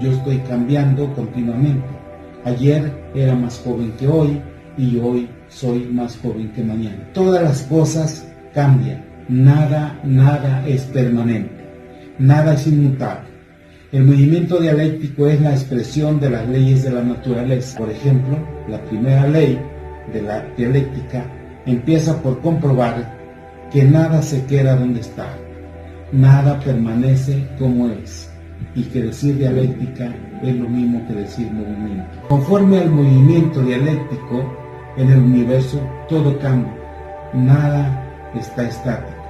Yo estoy cambiando continuamente. Ayer era más joven que hoy y hoy soy más joven que mañana. Todas las cosas cambian. Nada es permanente. Nada es inmutable. El movimiento dialéctico es la expresión de las leyes de la naturaleza. Por ejemplo, la primera ley de la dialéctica empieza por comprobar que nada se queda donde está, nada permanece como es, y que decir dialéctica es lo mismo que decir movimiento. Conforme al movimiento dialéctico en el universo, todo cambia, nada está estático.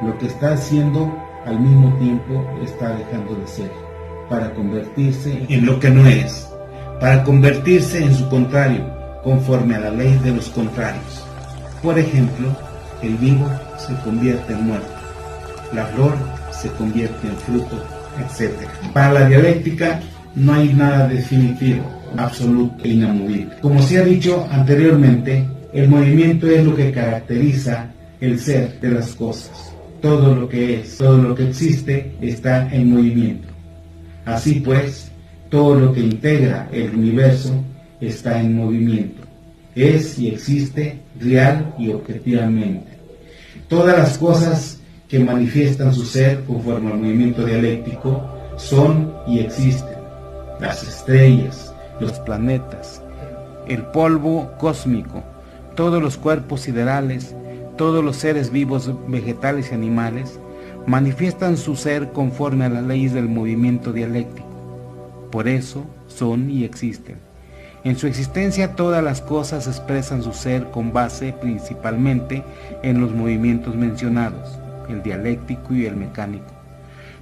Lo que está haciendo al mismo tiempo está dejando de ser, para convertirse en lo que no es, para convertirse en su contrario, conforme a la ley de los contrarios. Por ejemplo, el vivo se convierte en muerto, la flor se convierte en fruto, etc. Para la dialéctica no hay nada definitivo, absoluto e inamovible. Como se ha dicho anteriormente, el movimiento es lo que caracteriza el ser de las cosas. Todo lo que es, todo lo que existe está en movimiento. Así pues, todo lo que integra el universo está en movimiento. Es y existe real y objetivamente. Todas las cosas que manifiestan su ser conforme al movimiento dialéctico son y existen. Las estrellas, los planetas, el polvo cósmico, todos los cuerpos siderales, todos los seres vivos, vegetales y animales, manifiestan su ser conforme a las leyes del movimiento dialéctico. Por eso son y existen. En su existencia todas las cosas expresan su ser con base principalmente en los movimientos mencionados, el dialéctico y el mecánico.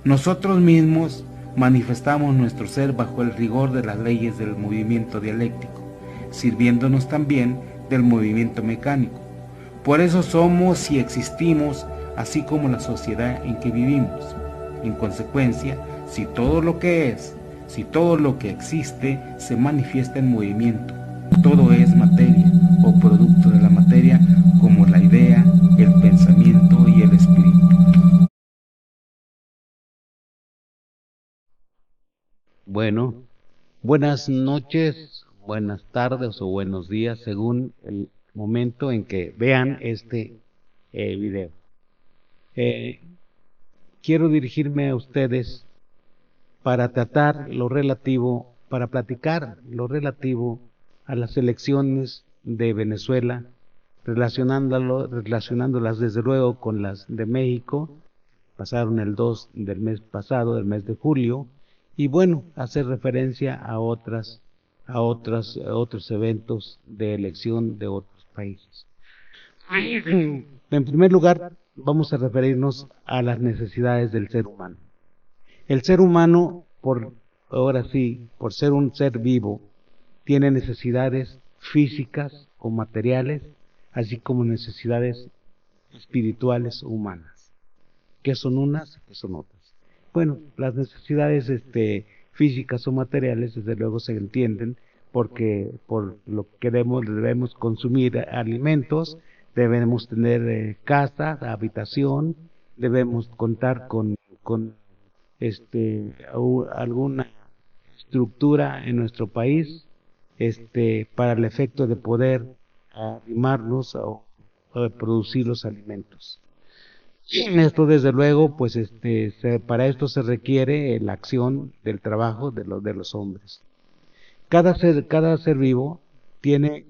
Nosotros mismos manifestamos nuestro ser bajo el rigor de las leyes del movimiento dialéctico, sirviéndonos también del movimiento mecánico. Por eso somos y existimos, así como la sociedad en que vivimos. En consecuencia, si todo lo que es, si todo lo que existe se manifiesta en movimiento, todo es materia o producto de la materia, como la idea, el pensamiento y el espíritu. Bueno, buenas noches, buenas tardes o buenos días, según el momento en que vean este video. Quiero dirigirme a ustedes para tratar lo relativo, para platicar lo relativo a las elecciones de Venezuela, relacionándolas desde luego con las de México. Pasaron el 2 del mes pasado, del mes de julio, y bueno, hacer referencia a otros eventos de elección de otros países. En primer lugar, vamos a referirnos a las necesidades del ser humano. El ser humano, ahora sí, por ser un ser vivo, tiene necesidades físicas o materiales, así como necesidades espirituales o humanas. ¿Qué son unas? ¿Qué son otras? Bueno, las necesidades físicas o materiales, desde luego se entienden, porque por lo que debemos consumir alimentos, debemos tener casa, habitación, debemos contar con alguna estructura en nuestro país, para el efecto de poder arrimarnos o producir los alimentos. Esto desde luego, pues para esto se requiere la acción del trabajo de los hombres. Cada ser vivo tiene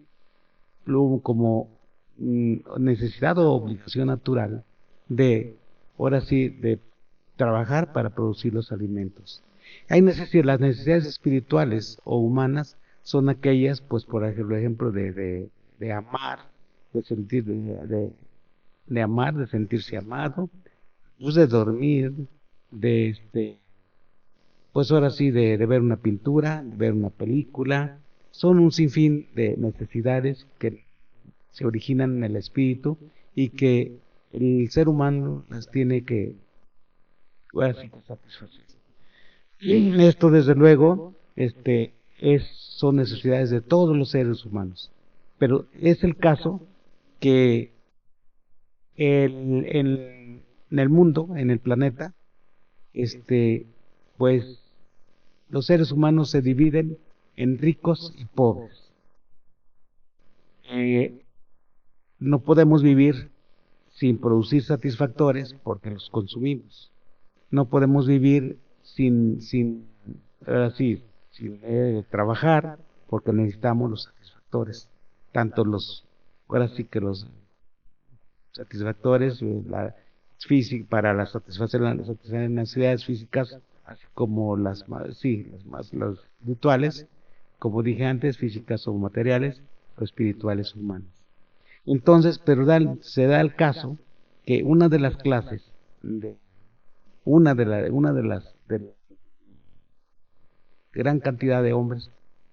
como necesidad o obligación natural de, ahora sí, de trabajar para producir los alimentos. Las necesidades espirituales o humanas son aquellas, pues por ejemplo, de amar, de sentir, de amar, de sentirse amado, pues de dormir, pues ahora sí, de ver una pintura, de ver una película. Son un sinfín de necesidades que se originan en el espíritu y que el ser humano las tiene que, ahora sí, satisfacer. Esto desde luego, son necesidades de todos los seres humanos. Pero es el caso que en el mundo, en el planeta, pues los seres humanos se dividen en ricos y pobres. No podemos vivir sin producir satisfactores porque los consumimos. No podemos vivir sin trabajar porque necesitamos los satisfactores. Tanto ahora sí que los satisfactores para la satisfacción de las necesidades físicas, así como las virtuales, como dije antes, físicas o materiales, o espirituales o humanas. Entonces, pero se da el caso que una de las clases una de las gran cantidad de hombres,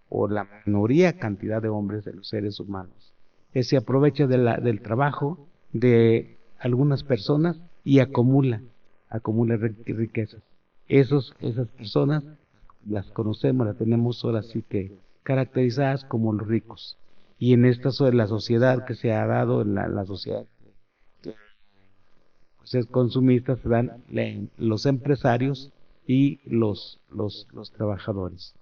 o la minoría cantidad de hombres de los seres humanos, se aprovecha del trabajo de algunas personas y acumula riquezas. Esas personas las conocemos, las tenemos ahora sí que caracterizadas como los ricos. Y en la sociedad que se ha dado, en la sociedad pues, consumista, se dan los empresarios y los trabajadores.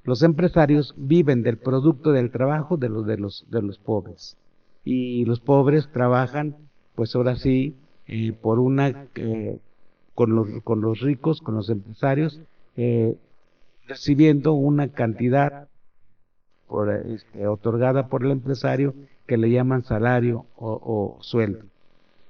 Los empresarios viven del producto del trabajo de los pobres. Y los pobres trabajan, pues ahora sí, con los ricos, con los empresarios, recibiendo una cantidad otorgada por el empresario que le llaman salario o sueldo.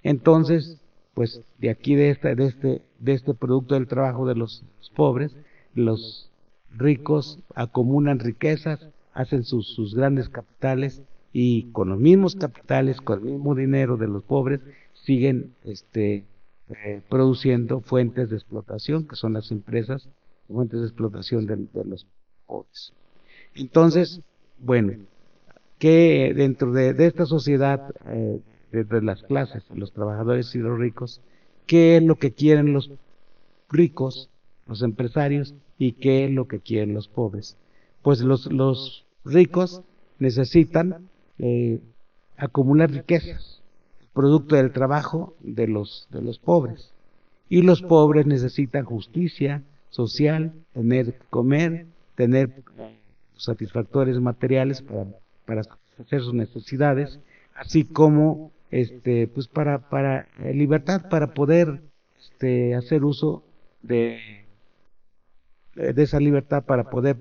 Entonces, pues de aquí de este producto del trabajo de los pobres, los ricos acumulan riquezas, hacen sus grandes capitales y con los mismos capitales, con el mismo dinero de los pobres, siguen produciendo fuentes de explotación, que son las empresas, fuentes de explotación de los pobres. Entonces, bueno, que dentro de esta sociedad, de las clases, los trabajadores y los ricos, ¿qué es lo que quieren los ricos, los empresarios, y qué es lo que quieren los pobres? Pues los ricos necesitan acumular riquezas, producto del trabajo de los pobres, y los pobres necesitan justicia social, tener que comer, tener satisfactores materiales para satisfacer sus necesidades, así como pues para libertad, para poder hacer uso de esa libertad, para poder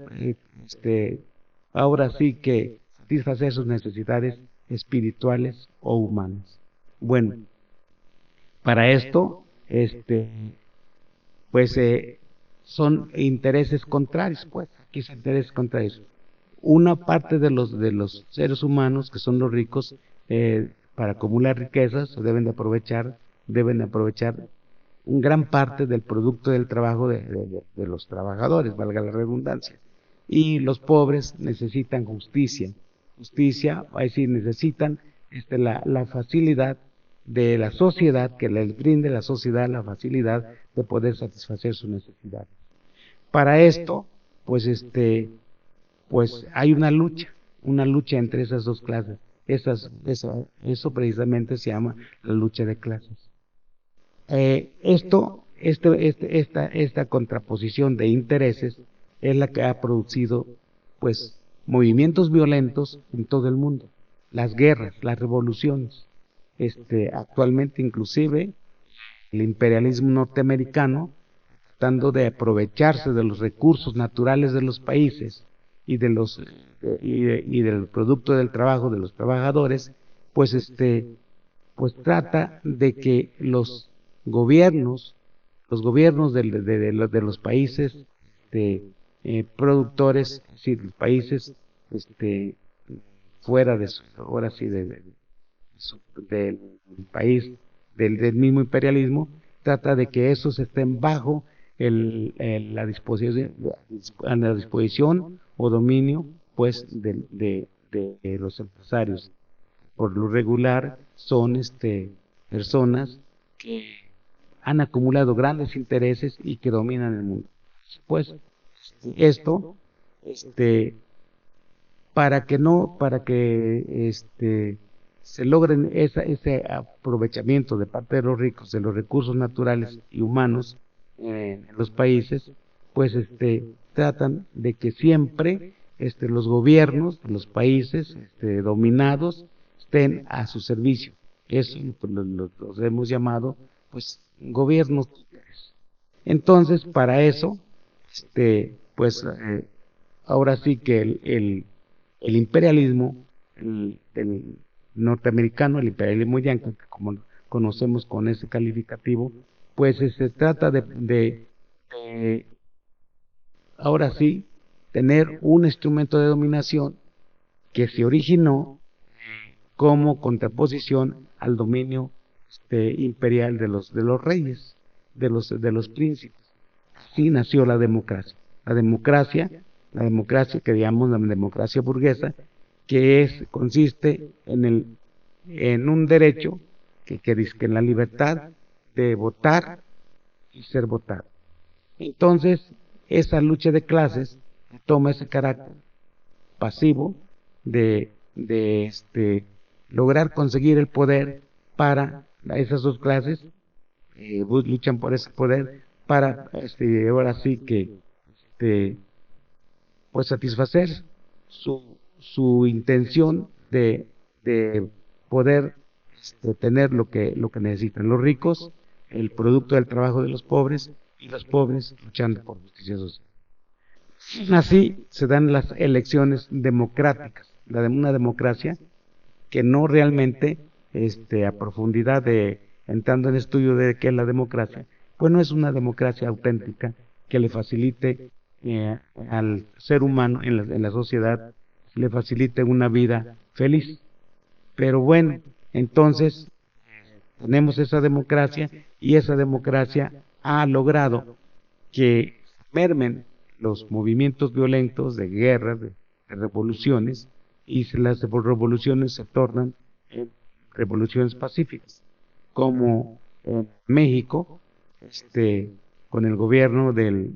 ahora sí que satisfacer sus necesidades espirituales o humanas. Bueno, para esto pues son intereses contrarios, pues aquí son intereses contrarios. Una parte de los seres humanos, que son los ricos, para acumular riquezas deben de aprovechar gran parte del producto del trabajo de los trabajadores, valga la redundancia. Y los pobres necesitan justicia, es decir, necesitan la facilidad de la sociedad, que les brinde la sociedad la facilidad de poder satisfacer sus necesidades. Para esto, pues pues hay una lucha entre esas dos clases. Eso precisamente se llama la lucha de clases. Esta contraposición de intereses es la que ha producido pues movimientos violentos en todo el mundo, las guerras, las revoluciones. Actualmente inclusive el imperialismo norteamericano, tratando de aprovecharse de los recursos naturales de los países y del producto del trabajo de los trabajadores, pues trata de que los gobiernos de los países productores, es decir, los países fuera de ahora sí del país del mismo imperialismo, trata de que esos estén bajo la disposición o dominio pues de los empresarios. Por lo regular son personas que han acumulado grandes intereses y que dominan el mundo. Pues esto para que se logren ese aprovechamiento de parte de los ricos de los recursos naturales y humanos en los países, pues tratan de que siempre los gobiernos, los países dominados estén a su servicio. Eso los hemos llamado pues gobiernos títeres. Entonces, para eso, ahora sí que el imperialismo, el norteamericano, el imperialismo yanqui, como conocemos con ese calificativo, pues se trata de ahora sí tener un instrumento de dominación que se originó como contraposición al dominio imperial de los reyes, de los príncipes. Así nació la democracia. La democracia que llamamos la democracia burguesa, que consiste en un derecho que dice que en la libertad de votar y ser votado. Entonces, esa lucha de clases toma ese carácter pasivo de lograr conseguir el poder para esas dos clases, luchan por ese poder para ahora sí que pues satisfacer su intención de poder tener lo que necesitan los ricos, el producto del trabajo de los pobres, y los pobres luchando por justicia social. Así se dan las elecciones democráticas, una democracia que no realmente a profundidad entrando en estudio de qué es la democracia, pues no es una democracia auténtica que le facilite al ser humano en la sociedad, le facilite una vida feliz. Pero bueno, entonces tenemos esa democracia, y esa democracia ha logrado que mermen los movimientos violentos de guerras, de revoluciones, y las revoluciones se tornan en revoluciones pacíficas, como en México, con el gobierno del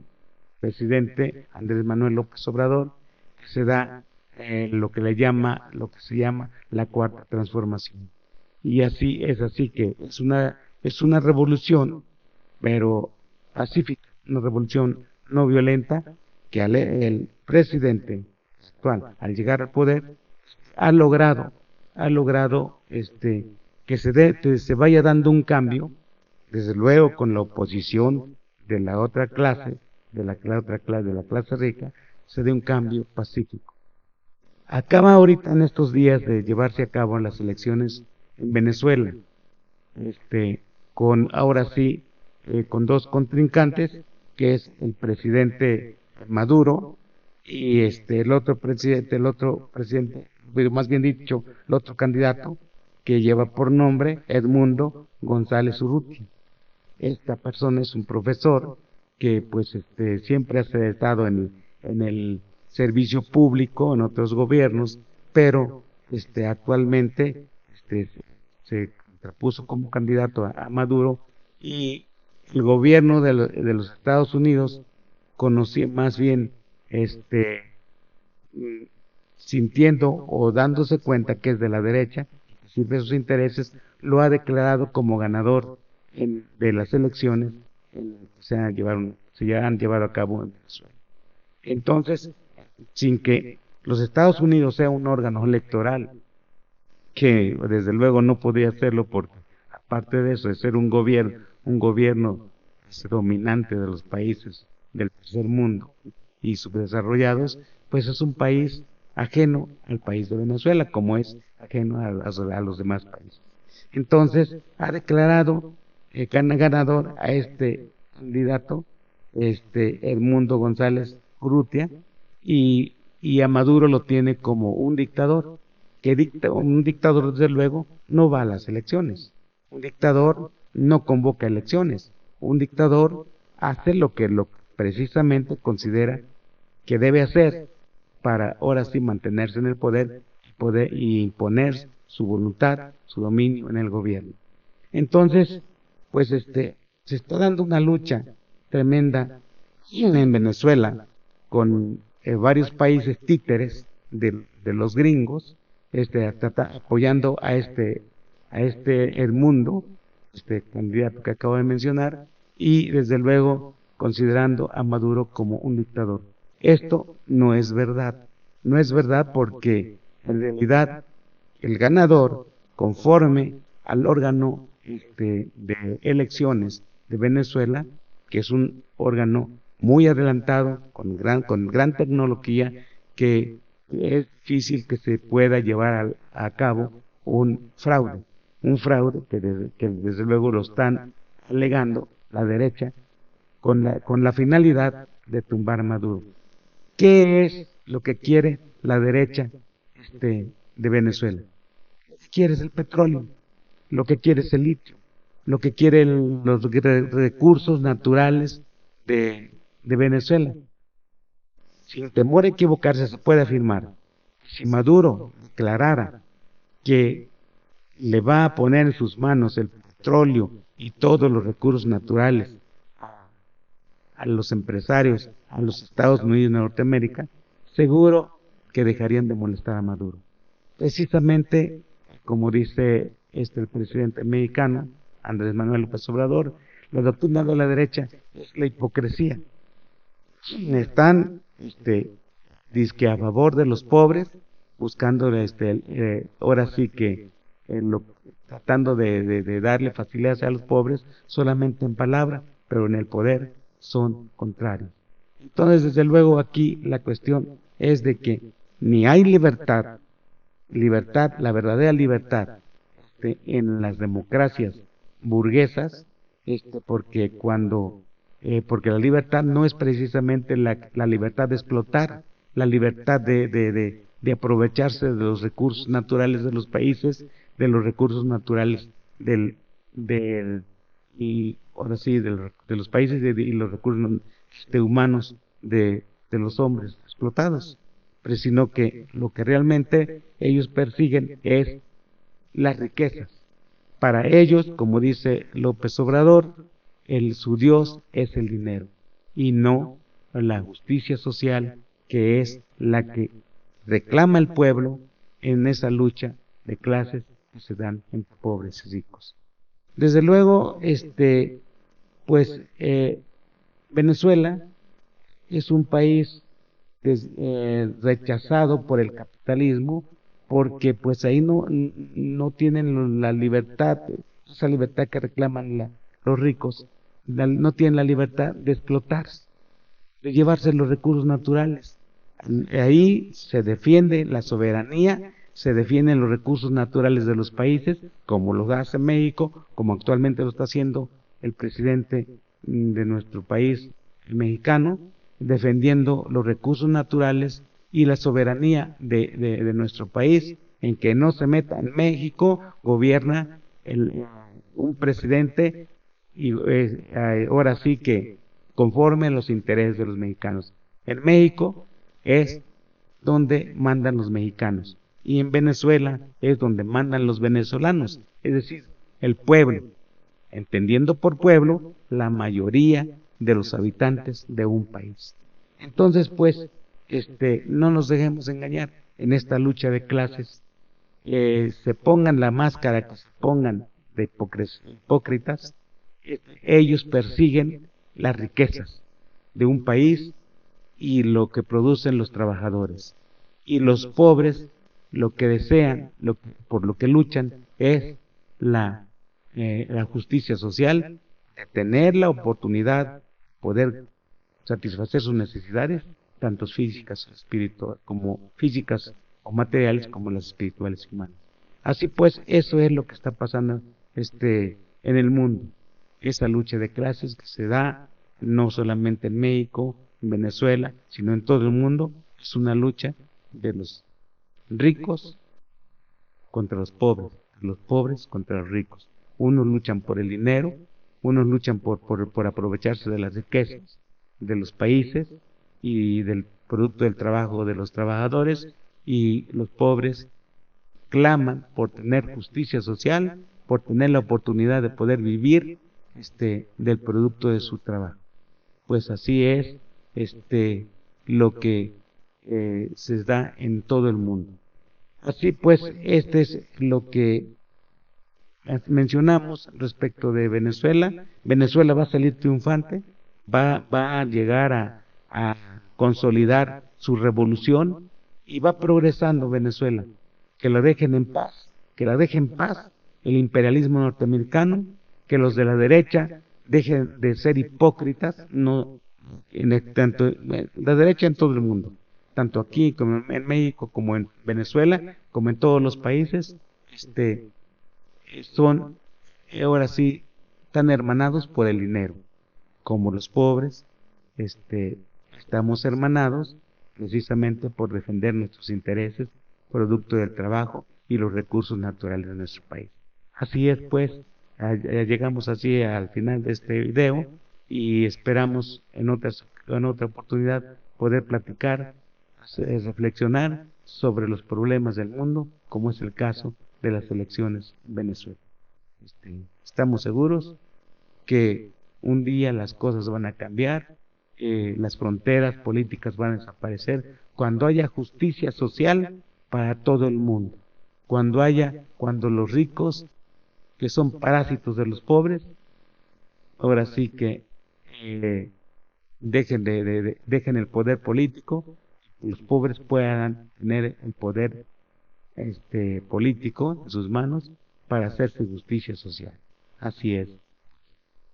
presidente Andrés Manuel López Obrador, se da lo que se llama la cuarta transformación. Y así que es una revolución, pero pacífica, una revolución no violenta, que el presidente actual, al llegar al poder, ha logrado que se vaya dando un cambio, desde luego con la oposición de la otra clase, de la clase rica, se dé un cambio pacífico. Acaba ahorita en estos días de llevarse a cabo las elecciones en Venezuela, con ahora sí, con dos contrincantes, que es el presidente Maduro y el otro presidente, más bien dicho, el otro candidato, que lleva por nombre Edmundo González Urrutia. Esta persona es un profesor que pues siempre ha estado en el servicio público en otros gobiernos, pero actualmente se contrapuso como candidato a Maduro, y el gobierno de los Estados Unidos conocía más bien sintiendo o dándose cuenta que es de la derecha, sirve sus intereses, lo ha declarado como ganador de las elecciones se han llevado a cabo en Venezuela. Entonces, sin que los Estados Unidos sea un órgano electoral, que desde luego no podía hacerlo, porque aparte de eso, de ser un gobierno dominante de los países del tercer mundo y subdesarrollados, pues es un país ajeno al país de Venezuela, como es ajeno a los demás países. Entonces, ha declarado ganador a este candidato, Edmundo González Urrutia, y a Maduro lo tiene como un dictador, un dictador desde luego no va a las elecciones, un dictador no convoca elecciones, un dictador hace lo que precisamente considera que debe hacer para ahora sí mantenerse en el poder y imponer su voluntad, su dominio en el gobierno. Entonces, pues se está dando una lucha tremenda en Venezuela con varios países títeres de los gringos, apoyando a Edmundo, candidato que acabo de mencionar, y desde luego considerando a Maduro como un dictador. Esto no es verdad. No es verdad porque en realidad el ganador, conforme al órgano de elecciones de Venezuela, que es un órgano muy adelantado, con gran tecnología, que es difícil que se pueda llevar a cabo un fraude que desde luego lo están alegando la derecha con la finalidad de tumbar a Maduro. ¿Qué es lo que quiere la derecha de Venezuela? Lo que quiere es el petróleo, lo que quiere es el litio, lo que quiere los recursos naturales de Venezuela. Sin temor a equivocarse, se puede afirmar, si Maduro declarara que le va a poner en sus manos el petróleo y todos los recursos naturales a los empresarios, a los Estados Unidos de Norteamérica, seguro que dejarían de molestar a Maduro. Precisamente, como dice el presidente mexicano, Andrés Manuel López Obrador, la doctrina de la derecha es la hipocresía. Están dizque a favor de los pobres, buscando ahora sí que tratando de darle facilidades a los pobres solamente en palabra, pero en el poder son contrarios. Entonces, desde luego aquí la cuestión es de que ni hay libertad, la verdadera libertad en las democracias burguesas, porque porque la libertad no es precisamente la libertad de explotar, la libertad de aprovecharse de los recursos naturales de los países, de los recursos naturales y ahora sí, de los países y los recursos humanos de los hombres explotados, pero sino que lo que realmente ellos persiguen es las riquezas. Para ellos, como dice López Obrador, su Dios es el dinero y no la justicia social, que es la que reclama el pueblo en esa lucha de clases que se dan entre pobres y ricos. Desde luego, Venezuela es un país rechazado por el capitalismo, porque pues ahí no tienen la libertad, esa libertad que reclaman los ricos, no tienen la libertad de explotar, de llevarse los recursos naturales. Ahí se defiende la soberanía, se defienden los recursos naturales de los países, como lo hace México, como actualmente lo está haciendo el presidente de nuestro país, el mexicano, defendiendo los recursos naturales y la soberanía de nuestro país, en que no se meta. En México gobierna un presidente y ahora sí que conforme a los intereses de los mexicanos. En México es donde mandan los mexicanos y en Venezuela es donde mandan los venezolanos, es decir, el pueblo, entendiendo por pueblo la mayoría de los habitantes de un país. Entonces, pues, no nos dejemos engañar en esta lucha de clases, se pongan la máscara que se pongan de hipócritas, ellos persiguen las riquezas de un país y lo que producen los trabajadores, y los pobres lo que desean, por lo que luchan es la justicia social, de tener la oportunidad de poder satisfacer sus necesidades, tanto físicas, como físicas o materiales, como las espirituales y humanas. Así pues, eso es lo que está pasando en el mundo, esa lucha de clases que se da no solamente en México, en Venezuela, sino en todo el mundo. Es una lucha de los ricos contra los pobres contra los ricos. Unos luchan por el dinero, unos luchan por aprovecharse de las riquezas de los países y del producto del trabajo de los trabajadores, y los pobres claman por tener justicia social, por tener la oportunidad de poder vivir del producto de su trabajo. Pues así es lo que se da en todo el mundo. Así pues, es lo que mencionamos respecto de Venezuela. Venezuela va a salir triunfante, va a llegar a consolidar su revolución y va progresando Venezuela. Que la dejen en paz, que la dejen en paz el imperialismo norteamericano, que los de la derecha dejen de ser hipócritas, no tanto la derecha en todo el mundo, tanto aquí como en México, como en Venezuela, como en todos los países, son ahora sí están hermanados por el dinero, como los pobres, estamos hermanados precisamente por defender nuestros intereses, producto del trabajo y los recursos naturales de nuestro país. Así es, pues, llegamos así al final de este video y esperamos en otra oportunidad poder platicar, reflexionar sobre los problemas del mundo, como es el caso de las elecciones en Venezuela. Estamos seguros que un día las cosas van a cambiar, las fronteras políticas van a desaparecer, cuando haya justicia social para todo el mundo, cuando los ricos, que son parásitos de los pobres, ahora sí que dejen el poder político, y los pobres puedan tener el poder político en sus manos para hacer su justicia social. Así es.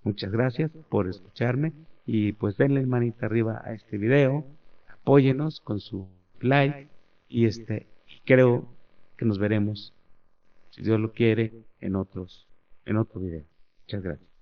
Muchas gracias por escucharme y pues denle manita arriba a este video, apóyenos con su like y creo que nos veremos, si Dios lo quiere, en otro video. Muchas gracias.